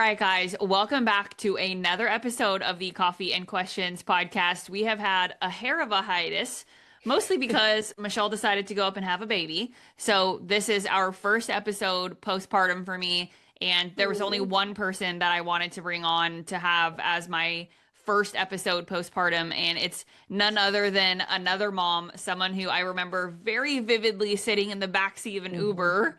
right, guys, welcome back to another episode of the Coffee and Questions podcast. We have had a hair of a hiatus, mostly because Michelle decided to go up and have a baby. So this is our first episode postpartum for me, and there was only Ooh. one person that I wanted to bring on to have as my first episode postpartum, and it's none other than another mom, someone who I remember very vividly sitting in the backseat of an Mhm. Uber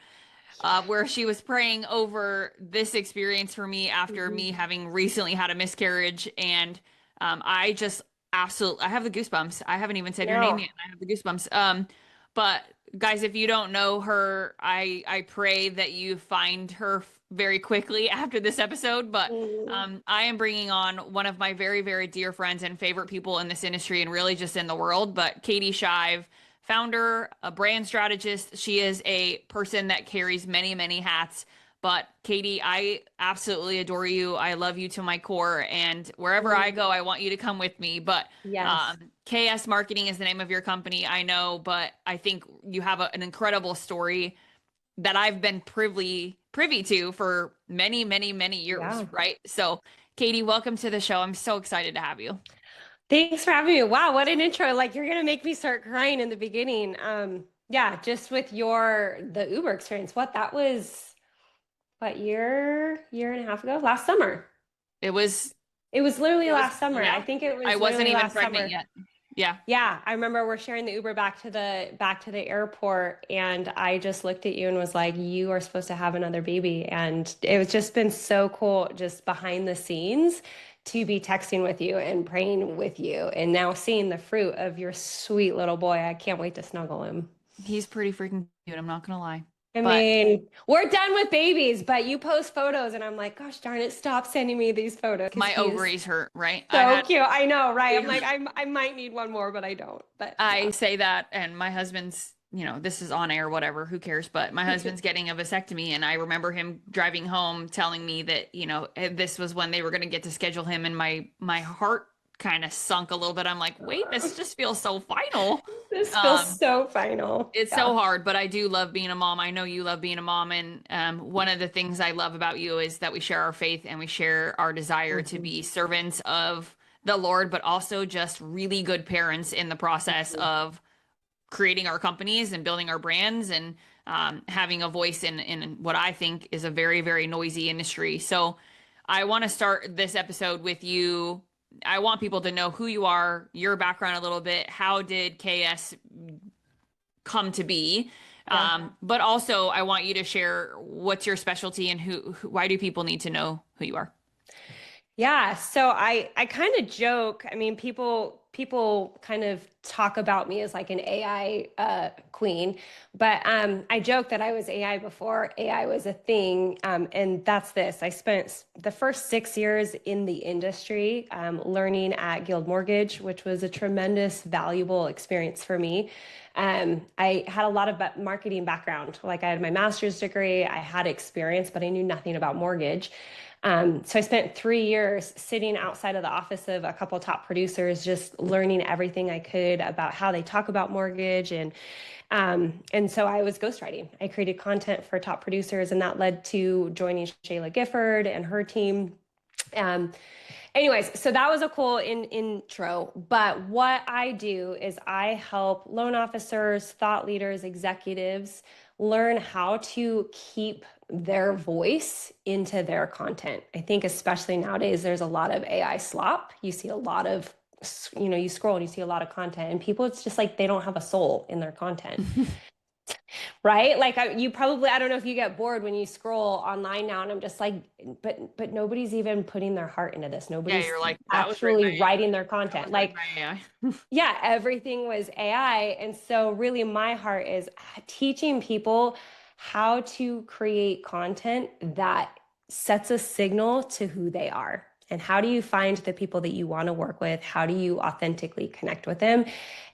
where she was praying over this experience for me after Mhm. me having recently had a miscarriage. And I just absolutely, I have the goosebumps. I haven't even said your name No. yet. I have the goosebumps. But guys, if you don't know her, I pray that you find her very quickly after this episode. But Mm. I am bringing on one of my very, very dear friends and favorite people in this industry and really just in the world, but Katie Shive, founder, a brand strategist. She is a person that carries many, many hats. But Katie, I absolutely adore you. I love you to my core. And wherever I Mm. go, I want you to come with me. But Yes. KS Marketing is the name of your company. I know, but I think you have an incredible story that I've been privy to for many, many, many years, Yeah. right? So, Katie, welcome to the show. I'm so excited to have you. Thanks for having me. Wow, what an intro. Like you're gonna make me start crying in the beginning. Yeah, just with the Uber experience. That was what year and a half ago? Last summer. It was, It was literally it was, last summer. I yeah. think it I was wasn't literally even last pregnant summer. yet. Yeah. Yeah, I remember we're sharing the Uber back to the airport, and I just looked at you and was like, "You are supposed to have another baby." And it was just been so cool, just behind the scenes, to be texting with you and praying with you, and now seeing the fruit of your sweet little boy. I can't wait to snuggle him. He's pretty freaking cute, I'm not gonna lie. I But mean, we're done with babies, but you post photos, and I'm like, "Gosh darn it, stop sending me these photos," because my he is ovaries hurt, right? I so had cute. I know, right? I'm like, I might need one more, but I don't. But I yeah. say that, and my husband's, this is on air, whatever, who cares? But my husband's getting a vasectomy, and I remember him driving home telling me that, this was when they were going to get to schedule him, and my heart kind of sunk a little bit. I'm like, wait, this just feels so final. This feels Um, so final. it's Yeah. so hard, but I do love being a mom. I know you love being a mom, and one of the things I love about you is that we share our faith and we share our desire to Mhm. be servants of the Lord, but also just really good parents in the process Mhm. of creating our companies and building our brands and having a voice in what I think is a very, very noisy industry. So I want to start this episode with you. I want people to know who you are, your background a little bit. How did KS come to be? Yeah. But also, I want you to share what's your specialty and why do people need to know who you are? Yeah, so I kind of joke. I mean, people kind of talk about me as like an AI queen, but I joke that I was AI before AI was a thing, and that's this. I spent the first 6 years in the industry learning at Guild Mortgage, which was a tremendous, valuable experience for me. I had a lot of marketing background. Like I had my master's degree, I had experience, but I knew nothing about mortgage. So I spent 3 years sitting outside of the office of a couple top producers, just learning everything I could about how they talk about mortgage, and so I was ghostwriting. I created content for top producers, and that led to joining Shayla Gifford and her team. Um, Anyways, so that was a cool intro. But what I do is I help loan officers, thought leaders, executives learn how to keep their voice into their content. I think especially nowadays, there's a lot of AI slop. You see a lot of, you scroll and you see a lot of content, and people, it's just like they don't have a soul in their content. Right? Like you probably, I don't know if you get bored when you scroll online now, and I'm just like, but nobody's even putting their heart into this. Yeah, Nobody's you're like, that was written by actually AI. writing their That content. was written Like, by AI. yeah, everything was AI. And so really my heart is teaching people how to create content that sets a signal to who they are. And how do you find the people that you want to work with? How do you authentically connect with them?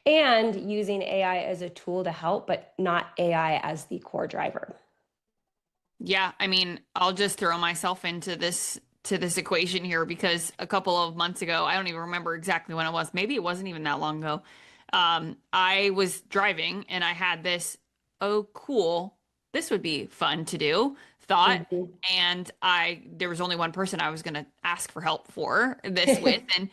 And using AI as a tool to help, but not AI as the core driver. Yeah, I mean, I'll just throw myself into this equation here because a couple of months ago, I don't even remember exactly when it was. Maybe it wasn't even that long ago. I was driving and I had this, oh, cool, this would be fun to do thought. Mhm. And there was only one person I was going to ask for help for this with. And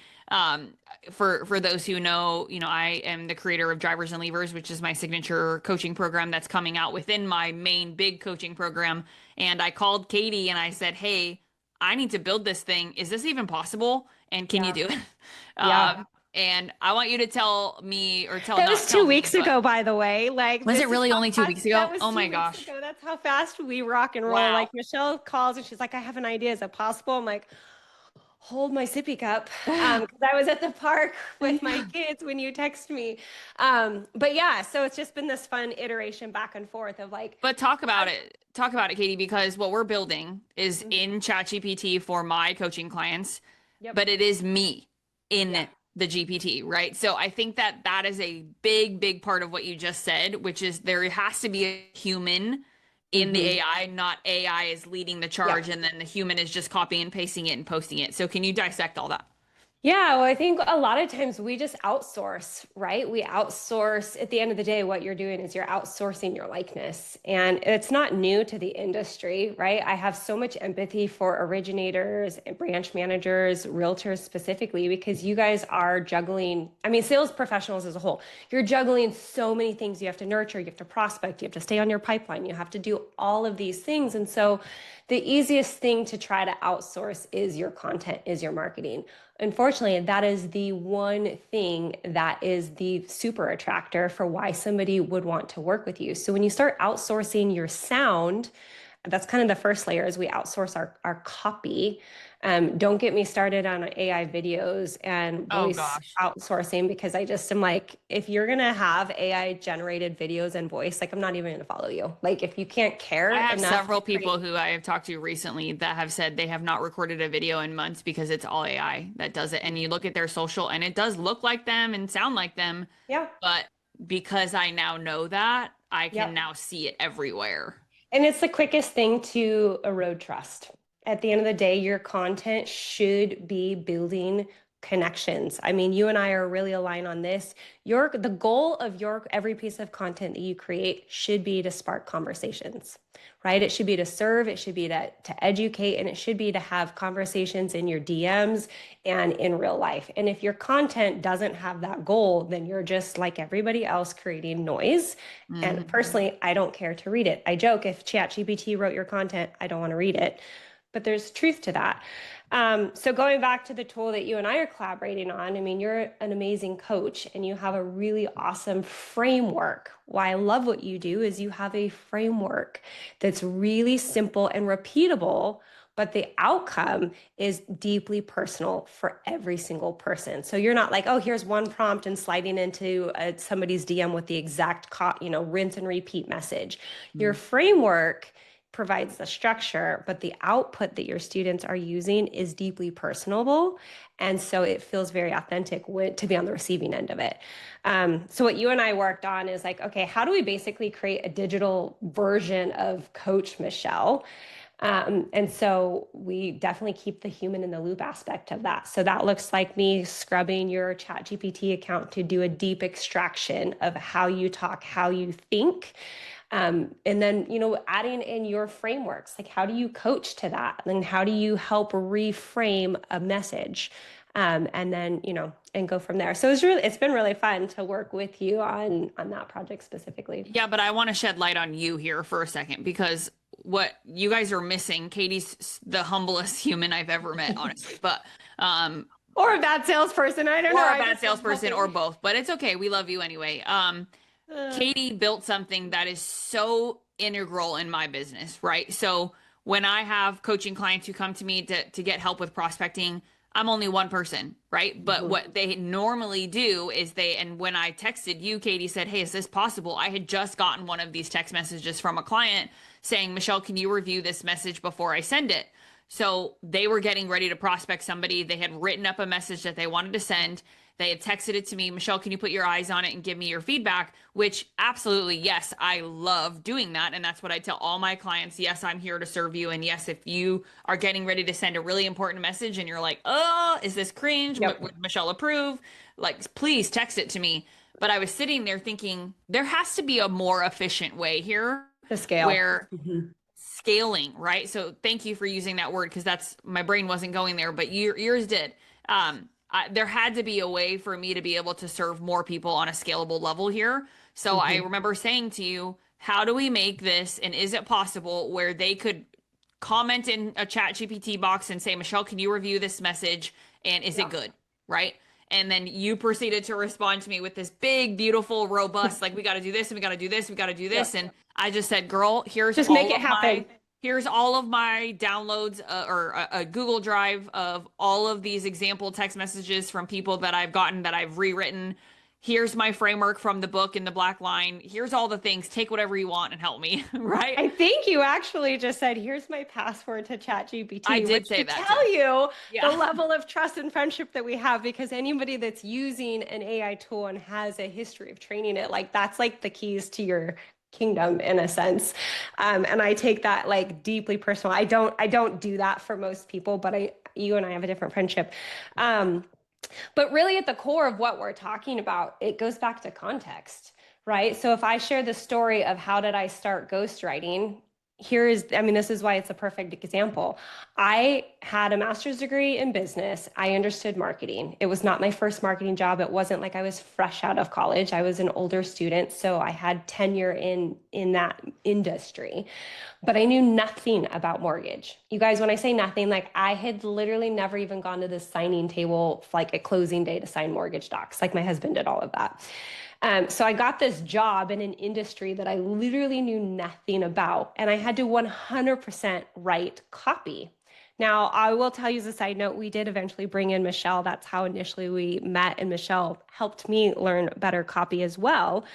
for those who know, I am the creator of Drivers and Levers, which is my signature coaching program that's coming out within my main big coaching program. And I called Katie and I said, "Hey, I need to build this thing. Is this even possible? And can you Yeah. do it?" Yeah. Um, and I want you to tell me, or That not was tell two me, weeks but ago, by the way. Like, was it this is really how only two fast weeks that ago? was Oh my 2 weeks gosh. ago. That's how fast we rock and roll. Wow. Like, Michelle calls and she's like, I have an idea. Is it possible? I'm like, hold my sippy cup. Because I was at the park with my Yeah. kids when you text me. But yeah, so it's just been this fun iteration back and forth of like, But talk about it. Talk about it, Katie, because what we're building is Mhm. in ChatGPT for my coaching clients, Yep. but it is me Yeah. in the GPT, right? So I think that that is a big, big part of what you just said, which is there has to be a human in the Hmm. AI, not AI is leading the charge, Yep. and then the human is just copying and pasting it and posting it. So can you dissect all that? Yeah, well, I think a lot of times we just outsource, right? We outsource. At the end of the day, what you're doing is you're outsourcing your likeness. And it's not new to the industry, right? I have so much empathy for originators and branch managers, realtors specifically, because you guys are juggling, I mean, sales professionals as a whole, you're juggling so many things. You have to nurture, you have to prospect, you have to stay on your pipeline, you have to do all of these things. And so the easiest thing to try to outsource is your content, is your marketing. Unfortunately, that is the one thing that is the super attractor for why somebody would want to work with you. So when you start outsourcing your sound, that's kind of the first layer is we outsource our copy. Don't get me started on AI videos and Oh voice gosh. outsourcing because I just am like, if you're gonna have AI generated videos and voice, like I'm not even gonna follow you. Like if you can't care I have enough to several create. people who I have talked to recently that have said they have not recorded a video in months because it's all AI that does it. And you look at their social and it does look like them and sound like them, Yeah. but because I now know that, I can Yep. now see it everywhere. And it's the quickest thing to erode trust. At the end of the day, your content should be building connections. I mean, you and I are really aligned on this. The goal of your every piece of content that you create should be to spark conversations, right? It should be to serve, it should be to educate, and it should be to have conversations in your DMs and in real life. And if your content doesn't have that goal, then you're just like everybody else creating noise. And Mhm. personally, I don't care to read it. I joke if ChatGPT wrote your content, I don't want to read it. But there's truth to that. So going back to the tool that you and I are collaborating on, I mean, you're an amazing coach and you have a really awesome framework. Why I love what you do is you have a framework that's really simple and repeatable, but the outcome is deeply personal for every single person. So you're not like, oh, here's one prompt and sliding into somebody's DM with the exact, rinse and repeat message. Your Mhm. framework provides the structure, but the output that your students are using is deeply personable. And so it feels very authentic to be on the receiving end of it. So what you and I worked on is like, okay, how do we basically create a digital version of Coach Michelle? And so we definitely keep the human in the loop aspect of that. So that looks like me scrubbing your ChatGPT account to do a deep extraction of how you talk, how you think. And then, adding in your frameworks, like how do you coach to that? And how do you help reframe a message? And then, and go from there. So it's been really fun to work with you on that project specifically. Yeah, but I want to shed light on you here for a second because what you guys are missing, Katie's the humblest human I've ever met, honestly. But Or a bad salesperson. I don't know. or a I bad just am salesperson or helping. both, but it's okay. We love you anyway. Uh, Katie built something that is so integral in my business, right? So when I have coaching clients who come to me to get help with prospecting, I'm only one person, right? But mhm. what they normally do is and when I texted you, Katie said, "Hey, is this possible?" I had just gotten one of these text messages from a client saying, "Michelle, can you review this message before I send it?" So they were getting ready to prospect somebody. They had written up a message that they wanted to send. They had texted it to me, "Michelle, can you put your eyes on it and give me your feedback?" Which absolutely, yes, I love doing that. And that's what I tell all my clients. Yes, I'm here to serve you. And yes, if you are getting ready to send a really important message and you're like, "Oh, is this cringe? Yep. Would Michelle approve?" Like, please text it to me. But I was sitting there thinking, there has to be a more efficient way here The scale. where Mhm. scaling, right? So thank you for using that word because that's my brain wasn't going there, but yours did. There had to be a way for me to be able to serve more people on a scalable level here. So I Hmm. remember saying to you, how do we make this, and is it possible where they could comment in a chat GPT box and say, Michelle, can you review this message? And is it Yeah. good? Right. And then you proceeded to respond to me with this big, beautiful, robust, like, we got to do this and we got to do this, we got to do this. Yep. And I just said, girl, Just make it happen. here's all of my downloads or a Google Drive of all of these example text messages from people that I've gotten that I've rewritten. Here's my framework from the book in the black line. Here's all the things. Take whatever you want and help me. Right. I think you actually just said, here's my password to I ChatGPT, did which say should that too. tell you the Yeah. level of trust and friendship that we have, because anybody that's using an AI tool and has a history of training it, like that's like the keys to your kingdom in a sense. And I take that like deeply personal. I don't do that for most people, but you and I have a different friendship. Um, but really, at the core of what we're talking about, it goes back to context, right? So if I share the story of how did I start ghostwriting, this is why it's a perfect example. I had a master's degree in business. I understood marketing. It was not my first marketing job. It wasn't like I was fresh out of college. I was an older student, so I had tenure in that industry, but I knew nothing about mortgage. You guys, when I say nothing, like I had literally never even gone to the signing table like at closing day to sign mortgage docs. Like my husband did all of that. So I got this job in an industry that I literally knew nothing about, and I had to 100% write copy. Now, I will tell you as a side note, we did eventually bring in Michelle. That's how initially we met, and Michelle helped me learn better copy as well.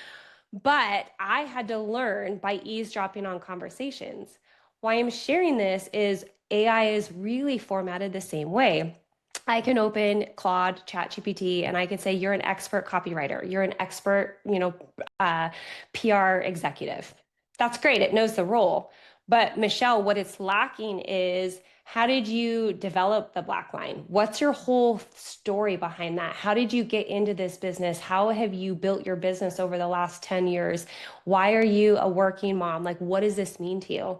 But I had to learn by eavesdropping on conversations. Why I'm sharing this is AI is really formatted the same way. I can open Claude, ChatGPT, and I can say, you're an expert copywriter. You're an expert, PR executive. That's great. It knows the role. But Michelle, what it's lacking is, how did you develop the black line? What's your whole story behind that? How did you get into this business? How have you built your business over the last 10 years? Why are you a working mom? Like, what does this mean to you?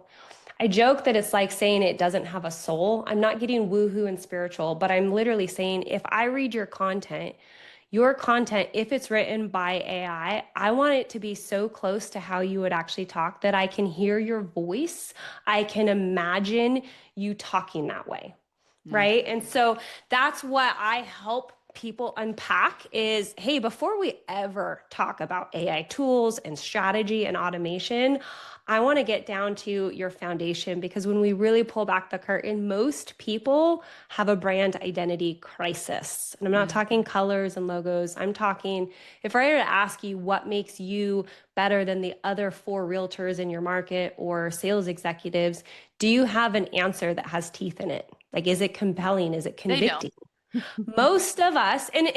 I joke that it's like saying it doesn't have a soul. I'm not getting woohoo and spiritual, but I'm literally saying, if I read your content, if it's written by AI, I want it to be so close to how you would actually talk that I can hear your voice. I can imagine you talking that way. Mm. Right. And so that's what I help people unpack is, hey, before we ever talk about AI tools and strategy and automation, I want to get down to your foundation, because when we really pull back the curtain, most people have a brand identity crisis. And I'm not Mm. talking colors and logos. I'm talking, if I were to ask you what makes you better than the other four realtors in your market or sales executives, do you have an answer that has teeth in it? Like, is it compelling? Is it They don't. convicting? Most of us, and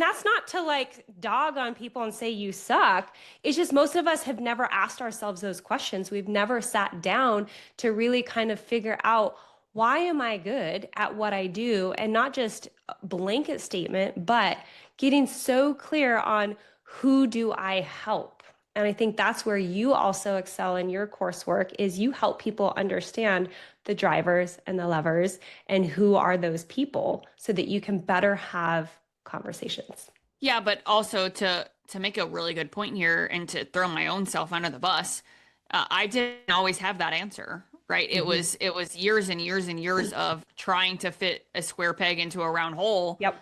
that's not to like dog on people and say you suck. It's just most of us have never asked ourselves those questions. We've never sat down to really kind of figure out, why am I good at what I do? And not just a blanket statement, but getting so clear on, who do I help? And I think that's where you also excel in your coursework, is you help people understand the drivers and the levers and who are those people, so that you can better have conversations. Yeah, but also to make a really good point here and to throw my own self under the bus, I didn't always have that answer, right? Mhm. It was years and years and years of trying to fit a square peg into a round hole Yep.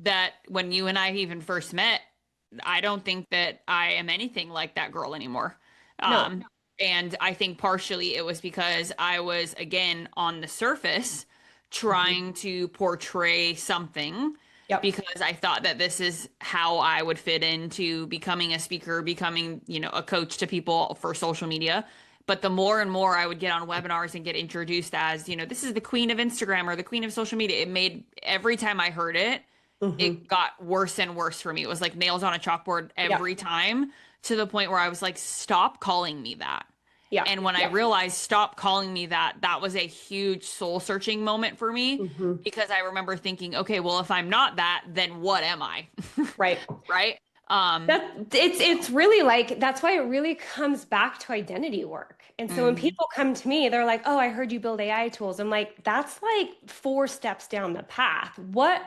that when you and I even first met, I don't think that I am anything like that girl anymore. No. And I think partially it was because I was, again, on the surface Mhm. trying to portray something Yep. because I thought that this is how I would fit into becoming a speaker, becoming, a coach to people for social media. But the more and more I would get on webinars and get introduced as, this is the queen of Instagram or the queen of social media, it made every time I heard it, Mhm. it got worse and worse for me. It was like nails on a chalkboard every Yep. time, to the point where I was like, stop calling me that. Yeah. And when I realized, stop calling me that, that was a huge soul searching moment for me, Mhm. because I remember thinking, okay, well, if I'm not that, then what am I? Right. Right? Um, It's really like, that's why it really comes back to identity work. And so when Mhm. people come to me, they're like, "Oh, I heard you build AI tools." I'm like, "That's like 4 steps down the path. What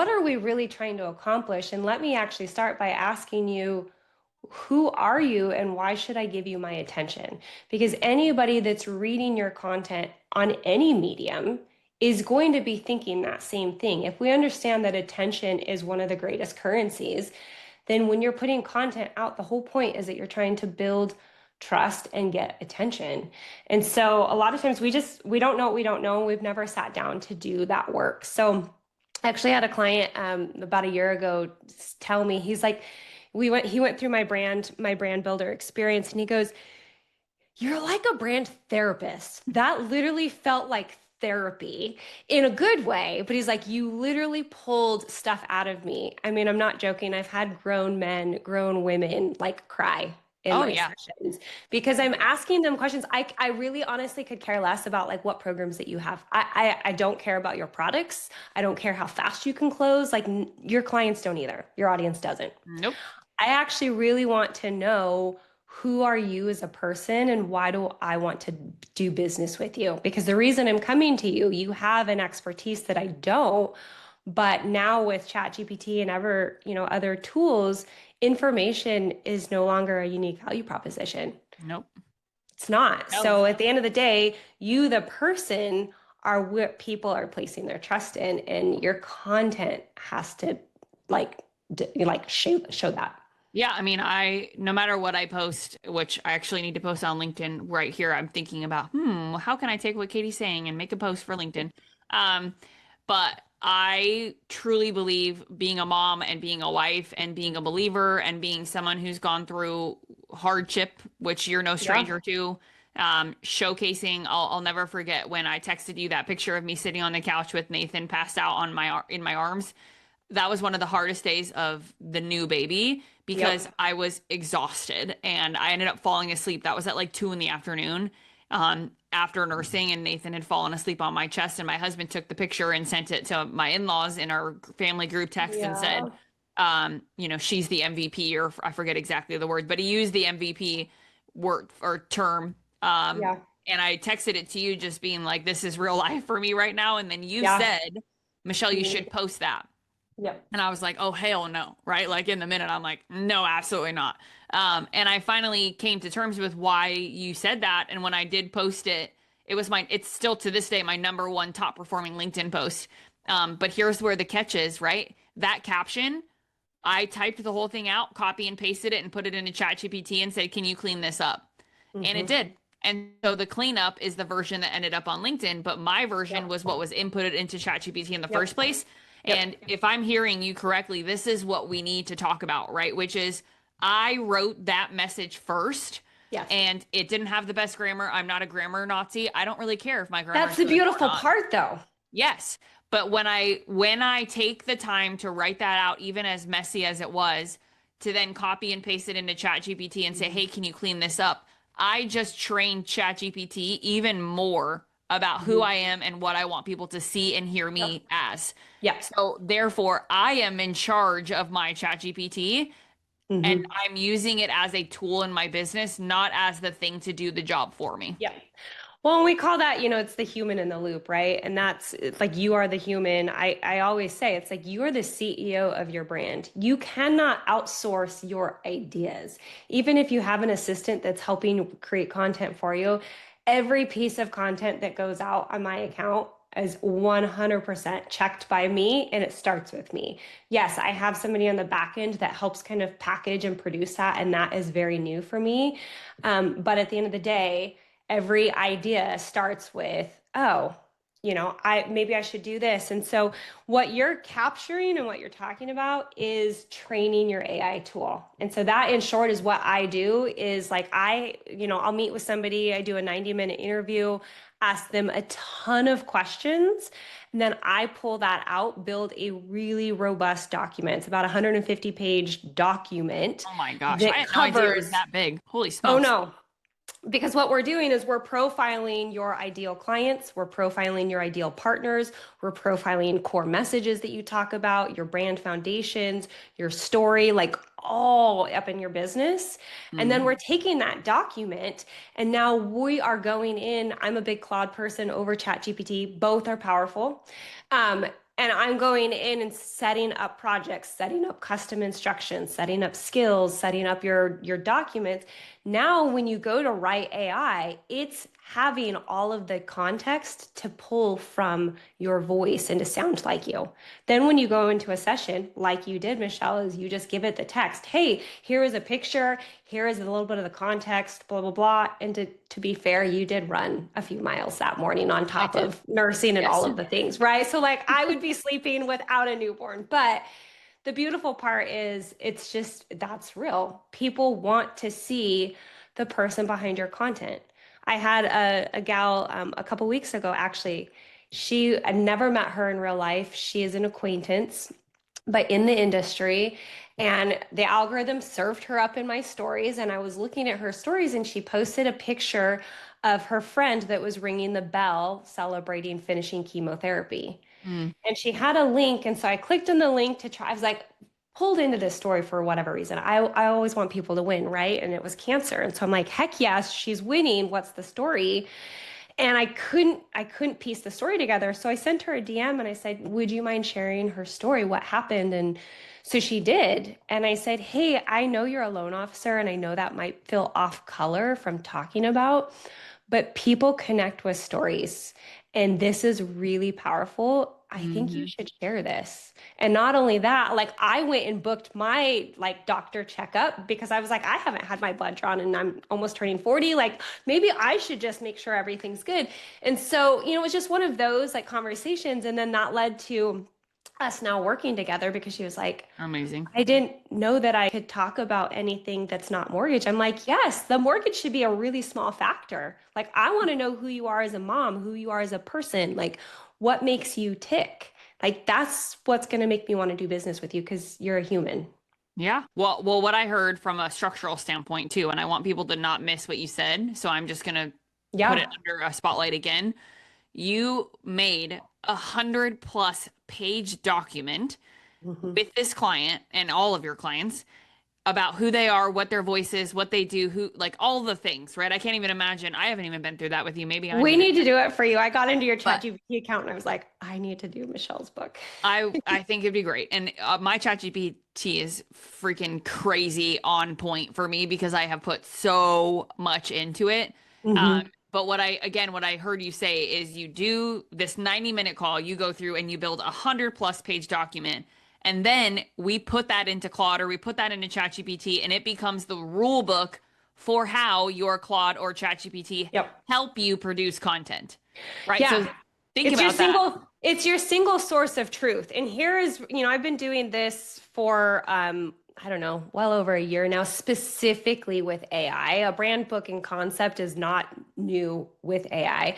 are we really trying to accomplish?" And let me actually start by asking you, who are you and why should I give you my attention? Because anybody that's reading your content on any medium is going to be thinking that same thing. If we understand that attention is one of the greatest currencies, then when you're putting content out, the whole point is that you're trying to build trust and get attention. And so a lot of times we don't know what we don't know. We've never sat down to do that work. So I actually had a client about a year ago tell me, he's like, he went through my brand builder experience, and he goes, "You're like a brand therapist." That literally felt like therapy in a good way. But he's like, "You literally pulled stuff out of me." I mean, I'm not joking. I've had grown men, grown women like cry in Oh my yeah. sessions because I'm asking them questions. I really honestly could care less about like what programs that you have. I don't care about your products. I don't care how fast you can close. Like your clients don't either. Your audience doesn't. Nope. I actually really want to know, who are you as a person and why do I want to do business with you? Because the reason I'm coming to you, you have an expertise that I don't. But now with ChatGPT and other tools, information is no longer a unique value proposition. Nope. It's not. No. So at the end of the day, you, the person, are what people are placing their trust in, and your content has to like show that. Yeah, I mean, no matter what I post, which I actually need to post on LinkedIn right here, I'm thinking about, how can I take what Katie's saying and make a post for LinkedIn? Um, but I truly believe being a mom and being a wife and being a believer and being someone who's gone through hardship, which you're no Yeah. stranger to, showcasing. I'll never forget when I texted you that picture of me sitting on the couch with Nathan passed out in my arms. That was one of the hardest days of the new baby because Yep. I was exhausted and I ended up falling asleep. That was at like 2 in the afternoon, after nursing, and Nathan had fallen asleep on my chest. And my husband took the picture and sent it to my in-laws in our family group text and said, Yeah. she's the MVP, or I forget exactly the word, but he used the MVP word or term. Yeah. And I texted it to you just being like, this is real life for me right now. And then you Yeah. said, Michelle, you You need should it. post that. Yep. And I was like, oh, hell no, right? Like in the minute, I'm like, no, absolutely not. And I finally came to terms with why you said that. And when I did post it, it's still to this day my number one top performing LinkedIn post. But here's where the catch is, right? That caption, I typed the whole thing out, copy and pasted it, and put it into ChatGPT and said, can you clean this up? And it Hmm. did. And so the cleanup is the version that ended up on LinkedIn, but my version Yep. was what was inputted into ChatGPT in the first Yep. place. Yep. And if I'm hearing you correctly, this is what we need to talk about, right? Which is I wrote that message first Yes. and it didn't have the best grammar. I'm not a grammar Nazi. I don't really care if my grammar That's is the good or beautiful not. part, though. Yes. But when I take the time to write that out, even as messy as it was, to then copy and paste it into ChatGPT and say, Mhm. "Hey, can you clean this up?" I just trained ChatGPT even more about who Mhm. I am and what I want people to see and hear Yep. me as. Yep. So therefore, I am in charge of my ChatGPT and Hmm. I'm using it as a tool in my business, not as the thing to do the job for me. Yep. Well, and we call that, it's the human in the loop, right? And that's it's like you are the human. I always say it's like you are the CEO of your brand. You cannot outsource your ideas. Even if you have an assistant that's helping create content for you, every piece of content that goes out on my account is 100% checked by me, and it starts with me. Yes, I have somebody on the back end that helps kind of package and produce that, and that is very new for me. But at the end of the day, every idea starts with, oh, I maybe I should do this. And so what you're capturing and what you're talking about is training your AI tool. And so that in short is what I do is like I'll meet with somebody, I do a 90-minute interview, ask them a ton of questions, and then I pull that out, build a really robust document. It's about a 150-page document Oh my gosh. I that had no idea it was covers, that big. Holy oh smokes. no, because what we're doing is we're profiling your ideal clients, we're profiling your ideal partners, we're profiling core messages that you talk about, your brand foundations, your story, like all up in your business. And then Mm. we're taking that document and now we are going in. I'm a big Claude person over ChatGPT. Both are powerful. Um, and I'm going in and setting up projects, setting up custom instructions, setting up skills, setting up your documents. Now, when you go to write AI, it's having all of the context to pull from your voice and to sound like you. Then when you go into a session, like you did, Michelle, is you just give it the text. Hey, here is a picture. Here is a little bit of the context, blah, blah, blah. And to be fair, you did run a few miles that morning on I top did. of nursing and all Yes. of the things, right? So like I would be sleeping without a newborn, but the beautiful part is it's just that's real. People want to see the person behind your content. I had a gal a couple weeks ago, actually. I never met her in real life. She is an acquaintance, but in the industry. And the algorithm served her up in my stories. And I was looking at her stories, and she posted a picture of her friend that was ringing the bell celebrating finishing chemotherapy. Mm. And she had a link. And so I clicked on the link to try. I was like, pulled into this story for whatever reason. I always want people to win, right? And it was cancer. And so I'm like, heck yes, she's winning. What's the story? And I couldn't piece the story together. So I sent her a DM and I said, "Would you mind sharing her story? What happened?" And so she did. And I said, "Hey, I know you're a loan officer and I know that might feel off color from talking about, but people connect with stories. And this is really powerful. I think you Hmm. should share this." And not only that, like I went and booked my like doctor checkup because I was like, I haven't had my blood drawn and I'm almost turning 40. Like maybe I should just make sure everything's good. And so, it was just one of those like conversations. And then that led to us now working together because she was like, Amazing. I didn't know that I could talk about anything that's not mortgage. I'm like, yes, the mortgage should be a really small factor. Like, I want to know who you are as a mom, who you are as a person, like what makes you tick. Like, that's what's going to make me want to do business with you because you're a human. Yeah. Well, what I heard from a structural standpoint too, and I want people to not miss what you said, so I'm just gonna put it Yeah. under a spotlight again. You made 100+ page document Mhm. with this client and all of your clients about who they are, what their voice is, what they do, who, like all the things, right? I can't even imagine. I haven't even been through that with you. Maybe I'm We even, need to do it for you. I got into your but ChatGPT account and I was like, I need to do Michelle's book. I think it'd be great. And my ChatGPT is freaking crazy on point for me because I have put so much into it. Hmm. But what I heard you say is you do this 90-minute call, you go through and you build 100+ page document. And then we put that into Claude or we put that into ChatGPT and it becomes the rule book for how your Claude or ChatGPT Yep. help you produce content. Right? So Yeah. think about that. It's your single source of truth. And here is, I've been doing this for I don't know, well over a year now, specifically with AI. A brand booking concept is not new with AI.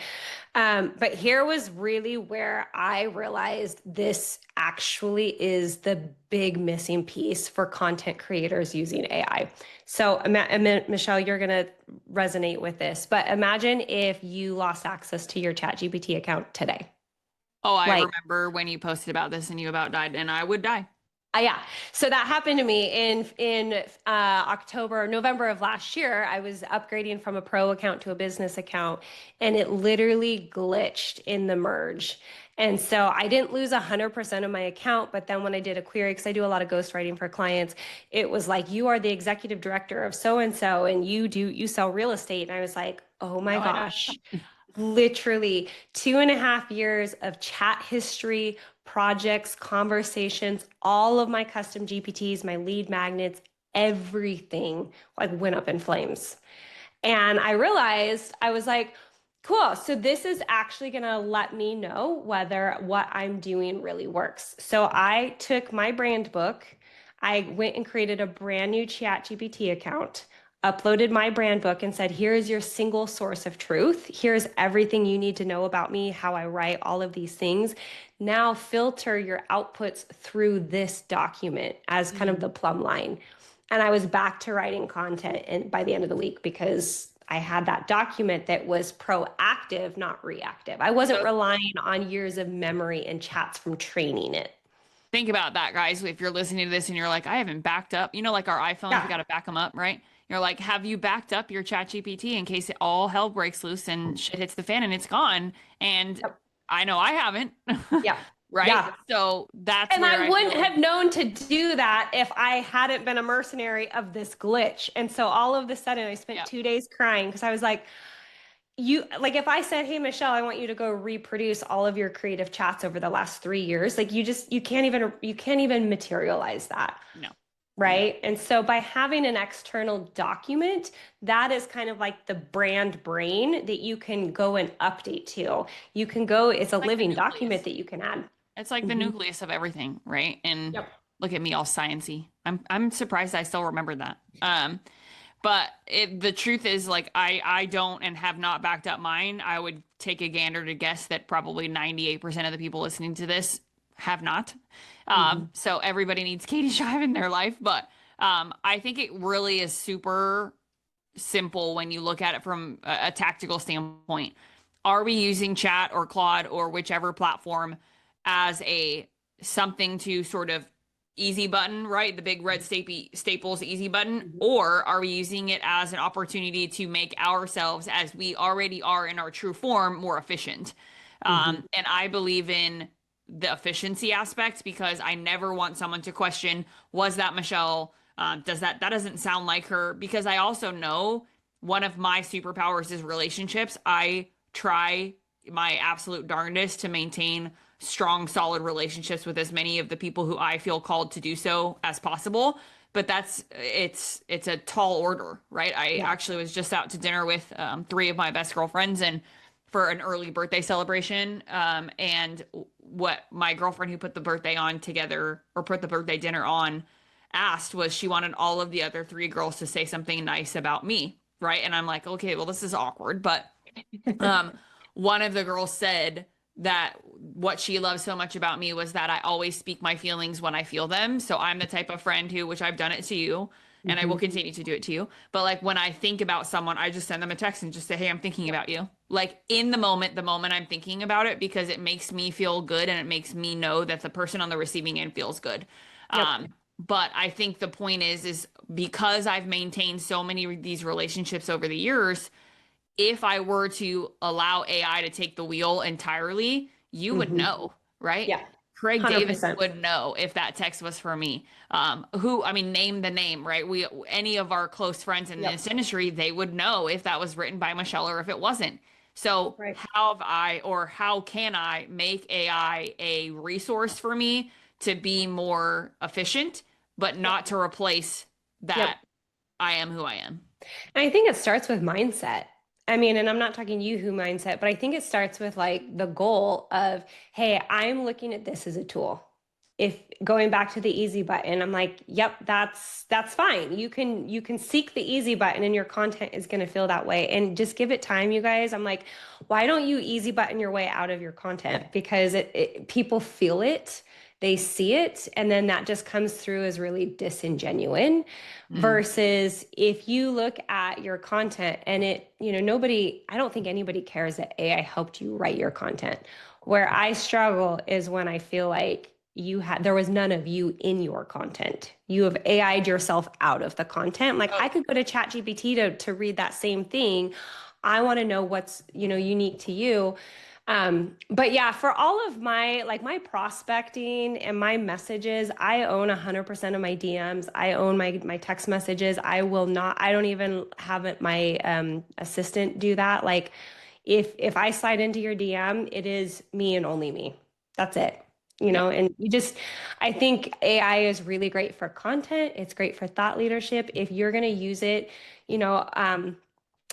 But here was really where I realized this actually is the big missing piece for content creators using AI. So, Michelle, you're going to resonate with this, but imagine if you lost access to your ChatGPT account today. Oh, I Like, remember when you posted about this and you about died, and I would die. yeah. So that happened to me in October, November of last year. I was upgrading from a pro account to a business account, and it literally glitched in the merge. And so I didn't lose 100% of my account, but then when I did a query, because I do a lot of ghostwriting for clients, it was like, you are the executive director of so and so, and you sell real estate. And I was like, oh my Ah. gosh. Literally 2.5 years of chat history, projects, conversations, all of my custom GPTs, my lead magnets, everything like went up in flames. And I realized I was like, cool. So this is actually going to let me know whether what I'm doing really works. So I took my brand book, I went and created a brand new ChatGPT account, uploaded my brand book and said, here is your single source of truth. Here's everything you need to know about me, how I write, all of these things. Now filter your outputs through this document as kind of Mm. the plumb line. And I was back to writing content by the end of the week because I had that document that was proactive, not reactive. I wasn't So, relying on years of memory and chats from training it. think about that, guys. If you're listening to this and you're like, I haven't backed up, like our iPhones, we got Yeah. to back them up, right? You're like, have you backed up your chat GPT in case it all hell breaks loose and shit hits the fan and it's gone? And Yep. I know I haven't, Yeah. right? Yeah. So that's And where I I wouldn't feel, have known to do that if I hadn't been a mercenary of this glitch. And so all of a sudden I spent yeah, 2 days crying because I was like, you like if I said, "Hey Michelle, I want you to go reproduce all of your creative chats over the last 3 years," like you can't even materialize that. no, no. Right. And so by having an external document, that is kind of like the brand brain that you can go and update to. You can go, it's a Like the living document nucleus. that you can add. It's like the Hmm. nucleus of everything, right? And Yep. look at me all sciencey. I'm surprised I still remember that. But the truth is, like, I don't and have not backed up mine. I would take a gander to guess that probably 98% of the people listening to this have not. Hmm. So everybody needs Katie Shive in their life, but I think it really is super simple when you look at it from a tactical standpoint. Are we using chat or Claude or whichever platform as a something to sort of easy button, right? The big red staples easy button, or are we using it as an opportunity to make ourselves, as we already are in our true form, more efficient? Hmm. And I believe in the efficiency aspect because I never want someone to question, was that Michelle? That doesn't sound like her? Because I also know one of my superpowers is relationships. I try my absolute darndest to maintain strong, solid relationships with as many of the people who I feel called to do so as possible. But it's a tall order, right? I Yeah. actually was just out to dinner with three of my best girlfriends and for an early birthday celebration. And what my girlfriend who put the birthday on together or put the birthday dinner on asked was she wanted all of the other three girls to say something nice about me, right? And I'm like, okay, well, this is awkward, but um, one of the girls said that what she loves so much about me was that I always speak my feelings when I feel them. So I'm the type of friend who, which I've done it to you, and I will Hmm. continue to do it to you. But like when I think about someone, I just send them a text and just say, hey, I'm thinking about you. Like in the moment I'm thinking about it because it makes me feel good and it makes me know that the person on the receiving end feels good. Yep. But I think the point is because I've maintained so many of these relationships over the years, if I were to allow AI to take the wheel entirely, you would Hmm. know, right? Yeah. Craig David 100%. would know if that text was for me. I mean, name the name, right? Any of our close friends in this Yep. industry, they would know if that was written by Michelle or if it wasn't. So, Right. how have I, or how can I make AI a resource for me to be more efficient, but Yep. not to replace Yep. that I am who I am? And I think it starts with mindset. I mean, and I'm not talking you who mindset, but I think it starts with like the goal of, hey, I'm looking at this as a tool. If going back to the easy button, I'm like, yep, that's fine. You can seek the easy button and your content is going to feel that way. And just give it time, you guys. I'm like, why don't you easy button your way out of your content? Because people feel it, they see it, and then that just comes through as really disingenuine Mm. versus if you look at your content and nobody, I don't think anybody cares that AI helped you write your content. Where I struggle is when I feel like there was none of you in your content. You have AI'd yourself out of the content. Like I Oh, could go to ChatGPT to read that same thing. I want to know what's, unique to you. But yeah, for all of my prospecting and my messages, I own 100% of my DMs. I own my text messages. I don't even have my assistant do that. Like if I slide into your DM, it is me and only me. That's it. yep. And I think AI is really great for content. It's great for thought leadership. If you're going to use it, you know,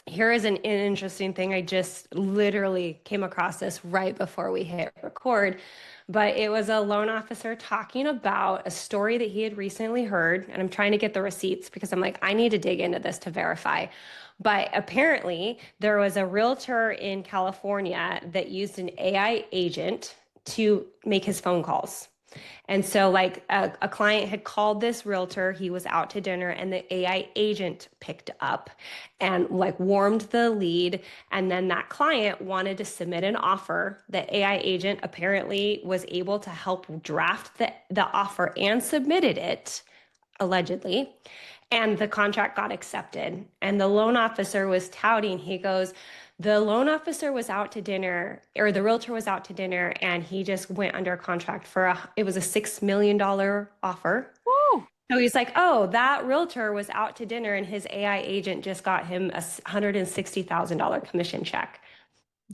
here is an interesting thing. I just literally came across this right before we hit record, but it was a loan officer talking about a story that he had recently heard. And I'm trying to get the receipts because I'm like, I need to dig into this to verify. But apparently, there was a realtor in California that used an AI agent to make his phone calls. And so, like, a client had called this realtor, he was out to dinner, and the AI agent picked up and like warmed the lead. And then that client wanted to submit an offer. The AI agent apparently was able to help draft the offer and submitted it, allegedly. And the contract got accepted. And the loan officer was touting, he goes, the loan officer was out to dinner, or the realtor was out to dinner, and he just went under contract for it was a $6 million offer. Woo! So he's like, oh, that realtor was out to dinner and his AI agent just got him a $160,000 commission check.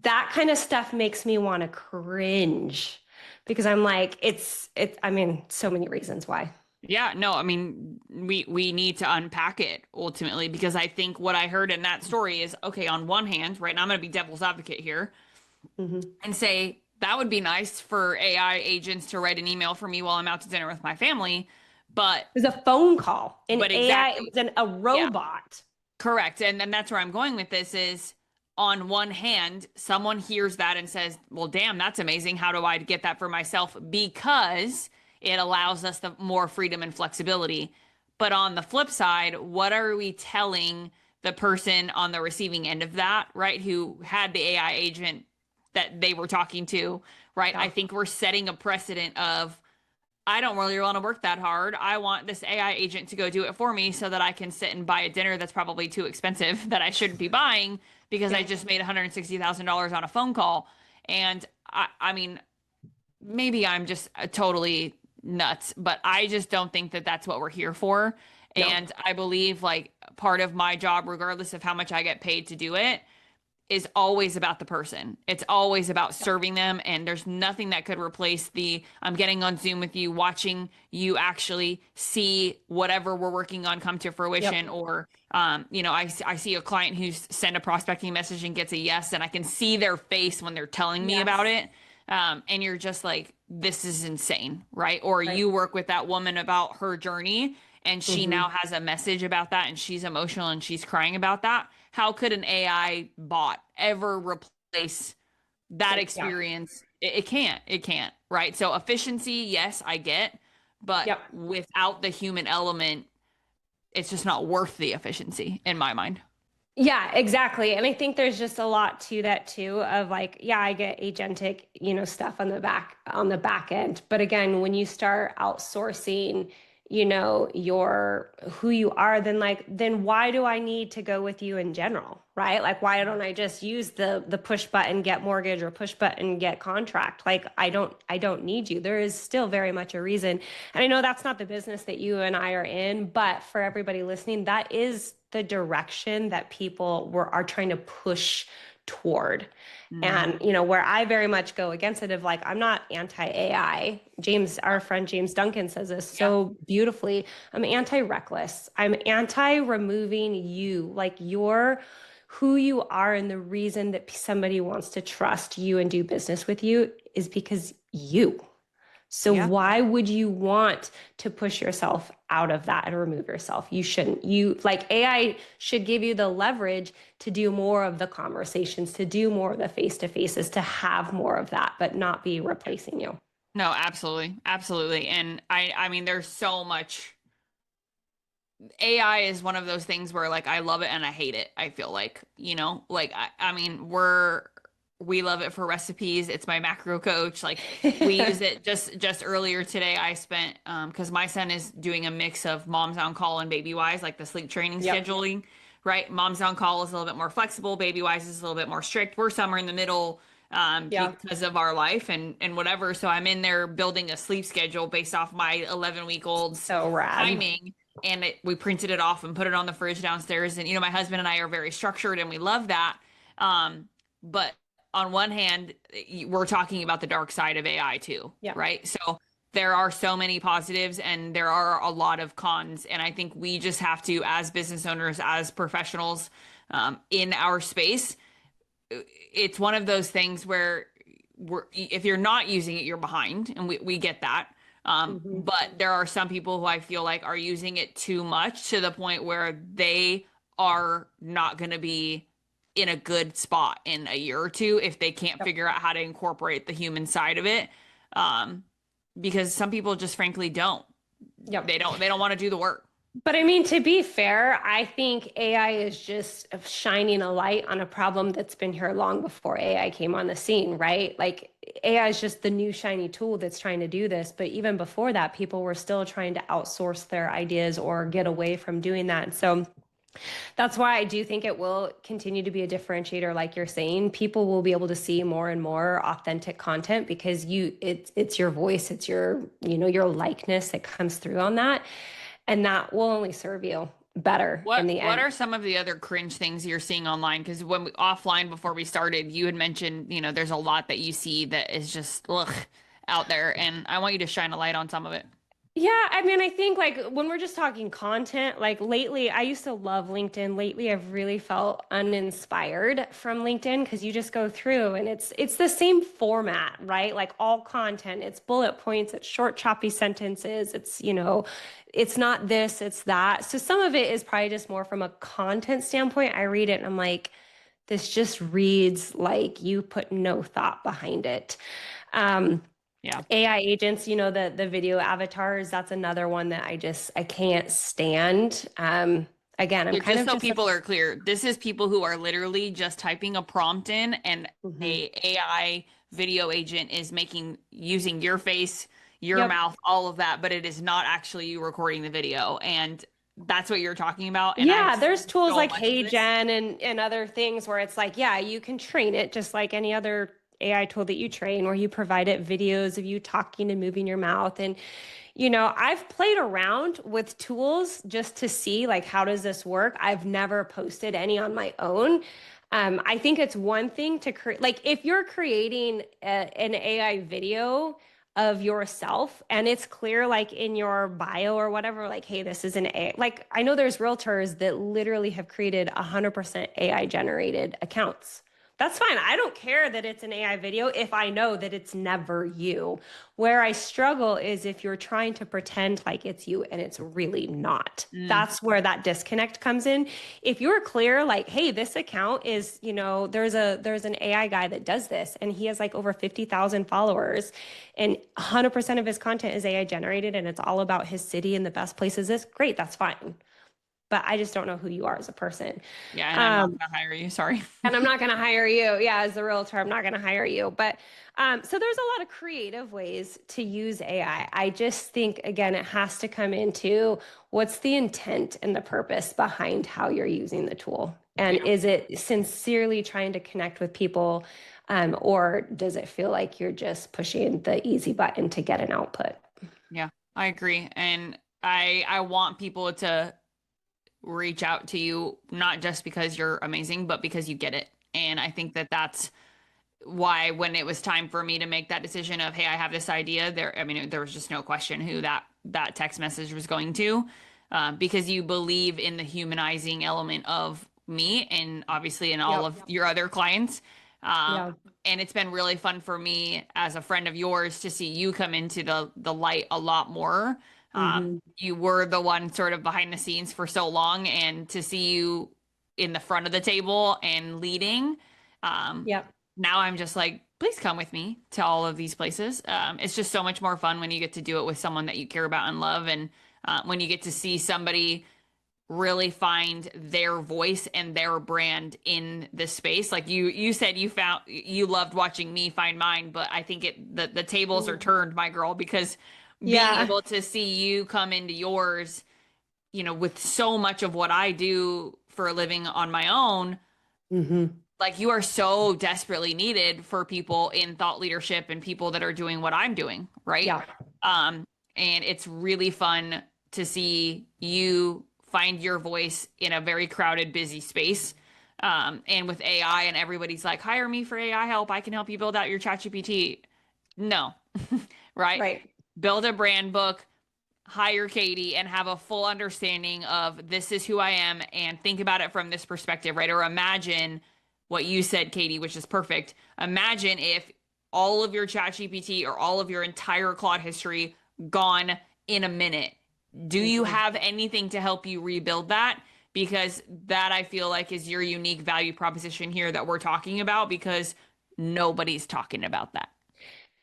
That kind of stuff makes me want to cringe because I'm like, I mean, so many reasons why. Yeah, no, I mean, we need to unpack it ultimately because I think what I heard in that story is okay, on one hand, right, and I'm going to be devil's advocate here Mm-hmm. and say that would be nice for AI agents to write an email for me while I'm out to dinner with my family, but It was a phone call, an AI, it exactly. was a Yeah, robot. correct. And then that's where I'm going with this is on one hand, someone hears that and says, well, damn, that's amazing. How do I get that for myself? Because it allows us the more freedom and flexibility. But on the flip side, what are we telling the person on the receiving end of that, right? Who had the AI agent that they were talking to, right? I Yeah. think we're setting a precedent of I don't really want to work that hard. I want this AI agent to go do it for me so that I can sit and buy a dinner that's probably too expensive that I shouldn't be buying because I Yep. just made $160,000 on a phone call. And I mean, maybe I'm just totally nuts, but I just don't think that that's what we're here for. No. And I believe like part of my job, regardless of how much I get paid to do it, is always about the person. It's always about Yep. serving them. And there's nothing that could replace the I'm getting on Zoom with you, watching you actually see whatever we're working on come to fruition. Yep. Or, I see a client who's sent a prospecting message and gets a yes, and I can see their face when they're telling me about Yes. it. And you're just like, this is insane, right? Or Right. you work with that woman about her journey and she Mm-hmm. now has a message about that and she's emotional and she's crying about that. How could an AI bot ever replace that Yeah. experience? It can't. It can't, right? So efficiency, yes, I get, but Yep. without the human element, it's just not worth the efficiency in my mind. Yeah, exactly. And I think there's just a lot to that too of like, yeah, I get agentic, stuff on the back end. But again, when you start outsourcing, your who you are, then why do I need to go with you in general? Right? Like why don't I just use the push button get mortgage or push button get contract? Like I don't need you. There is still very much a reason. And I know that's not the business that you and I are in, but for everybody listening, that is the direction that people are trying to push toward. Mm, And where I very much go against it of like I'm not anti-AI. James, our friend James Duncan says this yeah. so beautifully. I'm anti-reckless. I'm anti-removing you, like your who you are, and the reason that somebody wants to trust you and do business with you is because you. So Yeah. why would you want to push yourself out of that and remove yourself? You shouldn't. You like AI should give you the leverage to do more of the conversations, to do more of the face to faces, to have more of that, but not be replacing you. No, absolutely. Absolutely. And I mean, there's so much AI is one of those things where like I love it and I hate it. I feel like, like I mean, we love it for recipes. It's my macro coach. Like we use it just earlier today. I spent because my son is doing a mix of Moms on Call and Baby Wise, like the sleep training Yep. scheduling, right? Moms on Call is a little bit more flexible. Baby Wise is a little bit more strict. We're somewhere in the middle Yeah. because of our life and whatever. So I'm in there building a sleep schedule based off my 11-week old's So rad. timing and we printed it off and put it on the fridge downstairs. And my husband and I are very structured and we love that. But on one hand, we're talking about the dark side of AI too, Yeah. right? So there are so many positives and there are a lot of cons. And I think we just have to, as business owners, as professionals in our space, it's one of those things where if you're not using it, you're behind, and we get that. Hmm. But there are some people who I feel like are using it too much to the point where they are not going to be in a good spot in a year or two if they can't Yep. figure out how to incorporate the human side of it. Um, because some people just frankly don't. Yep. They don't want to do the work. But I mean, to be fair, I think AI is just shining a light on a problem that's been here long before AI came on the scene, right? Like AI is just the new shiny tool that's trying to do this. But even before that, people were still trying to outsource their ideas or get away from doing that. So that's why I do think it will continue to be a differentiator, like you're saying. People will be able to see more and more authentic content because it's your voice, it's your, your likeness that comes through on that. And that will only serve you better in the What end. are some of the other cringe things you're seeing online? Because offline before we started, you had mentioned, there's a lot that you see that is just ugh, out there, and I want you to shine a light on some of it. Yeah, I mean, I think like when we're just talking content, like lately, I used to love LinkedIn. Lately, I've really felt uninspired from LinkedIn because you just go through and it's the same format, right? Like all content, it's bullet points, it's short, choppy sentences, it's not this, it's that. So some of it is probably just more from a content standpoint. I read it and I'm like, this just reads like you put no thought behind it. Um, Yeah. AI agents, the video avatars, that's another one that I can't stand. Again, I'm So kind just of so just like, people are clear, this is people who are literally just typing a prompt in, and mhm. a AI video agent is using your face, your Yep. mouth, all of that, but it is not actually you recording the video. And that's what you're talking about. And I've Yeah, there's seen tools so like much of this. HeyGen and other things where it's like, yeah, you can train it just like any other AI tool that you train, where you provide it videos of you talking and moving your mouth. And, I've played around with tools just to see like how does this work. I've never posted any on my own. I think it's one thing to create, like if you're creating an AI video of yourself and it's clear like in your bio or whatever, like, hey, this is an AI. Like I know there's realtors that literally have created 100% AI generated accounts. That's fine. I don't care that it's an AI video if I know that it's never you. Where I struggle is if you're trying to pretend like it's you and it's really not. Mm, That's where that disconnect comes in. If you're clear, like, hey, this account is, there's an AI guy that does this and he has like over 50,000 followers and 100% of his content is AI generated and it's all about his city and the best places, this great, that's fine. But I just don't know who you are as a person. yeah, and I'm not Um, gonna hire you. Sorry. and I'm not going to hire you. Yeah, as the realtor, I'm not going to hire you. But so there's a lot of creative ways to use AI. I just think, again, it has to come into what's the intent and the purpose behind how you're using the tool. And Yeah. is it sincerely trying to connect with people, or does it feel like you're just pushing the easy button to get an output? Yeah, I agree. And I want people to reach out to you not just because you're amazing, but because you get it. And I think that that's why when it was time for me to make that decision of, hey, I have this idea there, I mean, there was just no question who that text message was going to, because you believe in the humanizing element of me and obviously in all Yep. of your other clients. Um, Yeah. and it's been really fun for me as a friend of yours to see you come into the light a lot more. Hmm. You were the one sort of behind the scenes for so long, and to see you in the front of the table and leading. Um, Yep. Now I'm just like, please come with me to all of these places. It's just so much more fun when you get to do it with someone that you care about and love, and when you get to see somebody really find their voice and their brand in this space. Like you said, you loved watching me find mine, but I think the tables are turned, my girl, because being Yeah. able to see you come into yours, with so much of what I do for a living on my own, Hmm. like you are so desperately needed for people in thought leadership and people that are doing what I'm doing, right? Yeah. Um, and it's really fun to see you find your voice in a very crowded, busy space. And with AI, and everybody's like, hire me for AI help. I can help you build out your ChatGPT. No, right? Right. Build a brand book, hire Katie, and have a full understanding of this is who I am, and think about it from this perspective, right? Or imagine what you said, Katie, which is perfect. Imagine if all of your ChatGPT or all of your entire Claude history gone in a minute. Do you Mhm. have anything to help you rebuild that? Because that I feel like is your unique value proposition here that we're talking about, because nobody's talking about that.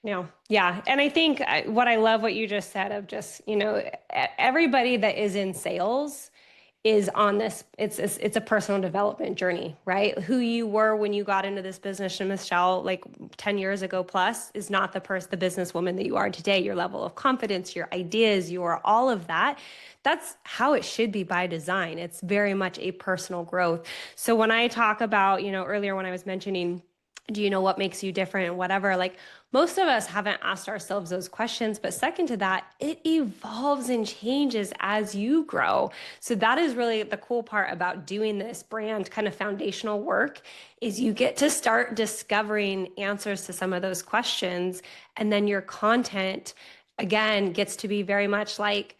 Yeah. Yeah. And I think what I love what you just said of just, everybody that is in sales is on this, it's a personal development journey, right? Who you were when you got into this business, and Michelle, like 10 years ago plus, is not the businesswoman that you are today. Your level of confidence, your ideas, your all of that. That's how it should be by design. It's very much a personal growth. So when I talk about, earlier when I was mentioning, do you know what makes you different and whatever, like most of us haven't asked ourselves those questions. But second to that, it evolves and changes as you grow. So that is really the cool part about doing this brand kind of foundational work, is you get to start discovering answers to some of those questions. And then your content again gets to be very much like,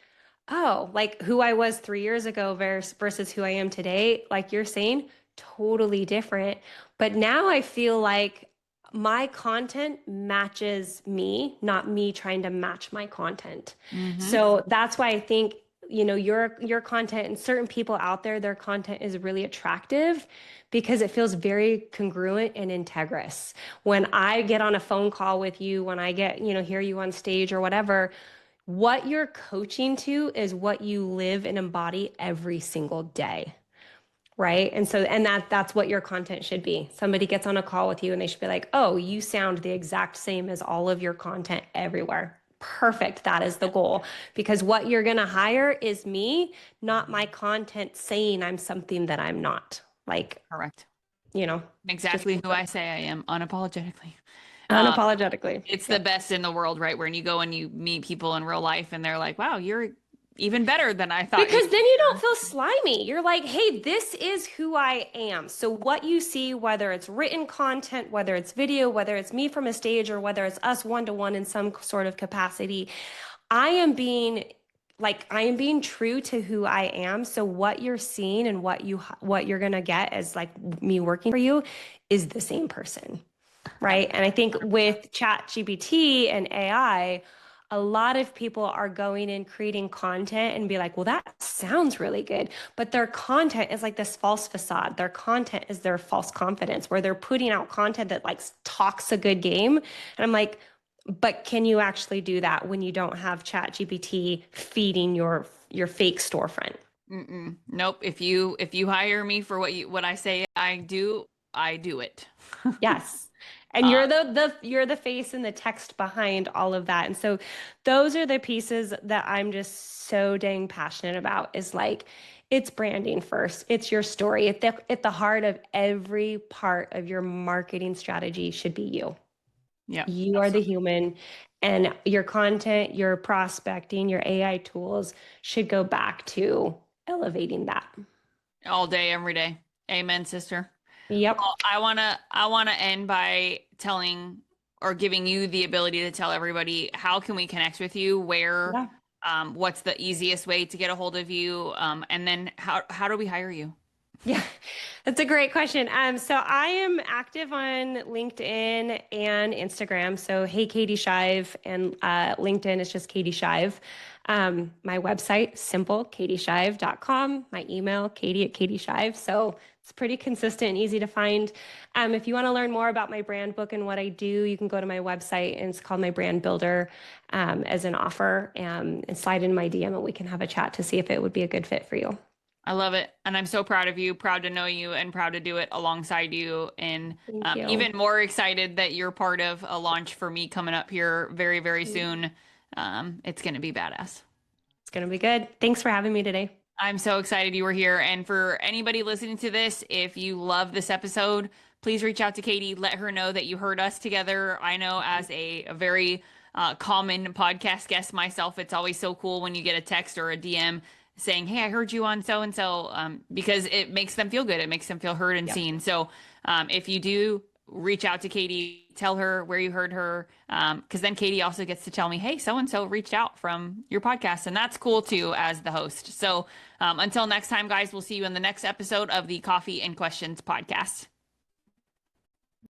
oh, like who I was 3 years ago versus who I am today, like you're saying, totally different. But now I feel like my content matches me, not me trying to match my content. Mm-hmm. So that's why I think, your content, and certain people out there, their content is really attractive because it feels very congruent and integrous. When I get on a phone call with you, when I get, hear you on stage or whatever, what you're coaching to is what you live and embody every single day. Right. And so, and that's what your content should be. Somebody gets on a call with you and they should be like, oh, you sound the exact same as all of your content everywhere. Perfect. That is the goal. Because what you're going to hire is me, not my content saying I'm something that I'm not. Like, Correct. you know, just Exactly who I say I am, unapologetically. Um, unapologetically. it's the Yep. best in the world, right? When you go and you meet people in real life and they're like, wow, you're even better than I thought you Because then you don't were. feel slimy. You're like, hey, this is who I am. So, what you see, whether it's written content, whether it's video, whether it's me from a stage, or whether it's us one to one in some sort of capacity, I am being I am being true to who I am. So, what you're seeing and what you're gonna get as like me working for you is the same person, right? And I think with Chat GPT and AI, a lot of people are going in creating content and be like, well, that sounds really good. But their content is like this false facade. Their content is their false confidence, where they're putting out content that like talks a good game. And I'm like, but can you actually do that when you don't have Chat GPT feeding your fake storefront? Mm-mm. Nope. If you hire me for what I say I do it. Yes. And Uh, you're the face and the text behind all of that. And so those are the pieces that I'm just so dang passionate about, is like it's branding first. It's your story. At the heart of every part of your marketing strategy should be you. yeah. You are the human, and your content, your prospecting, your AI tools should go back to elevating that. All day, every day. Amen, sister. Well, Yep. I wanna end by telling or giving you the ability to tell everybody how can we connect with you, where, Yeah. what's the easiest way to get a hold of you, and then how do we hire you? Yeah, that's a great question. So I am active on LinkedIn and Instagram. So hey, Katie Shive, and LinkedIn is just Katie Shive. My website, simple, katieshive.com. My email, katie@katieshive. So it's pretty consistent and easy to find. If you want to learn more about my brand book and what I do, you can go to my website, and it's called My Brand Builder, as an offer, and slide in my DM and we can have a chat to see if it would be a good fit for you. I love it. And I'm so proud of you, proud to know you, and proud to do it alongside you. And Thank you. even more excited that you're part of a launch for me coming up here very, very soon. It's going to be badass. It's going to be good. Thanks for having me today. I'm so excited you were here. And for anybody listening to this, if you love this episode, please reach out to Katie. Let her know that you heard us together. I know as a very common podcast guest myself, it's always so cool when you get a text or a DM saying, "Hey, I heard you on so and so," because it makes them feel good. It makes them feel heard and Yep. seen. So if you do reach out to Katie, tell her where you heard her, because then Katie also gets to tell me, "Hey, so and so reached out from your podcast," and that's cool too as the host. So until next time, guys, we'll see you in the next episode of the Coffee and Questions podcast.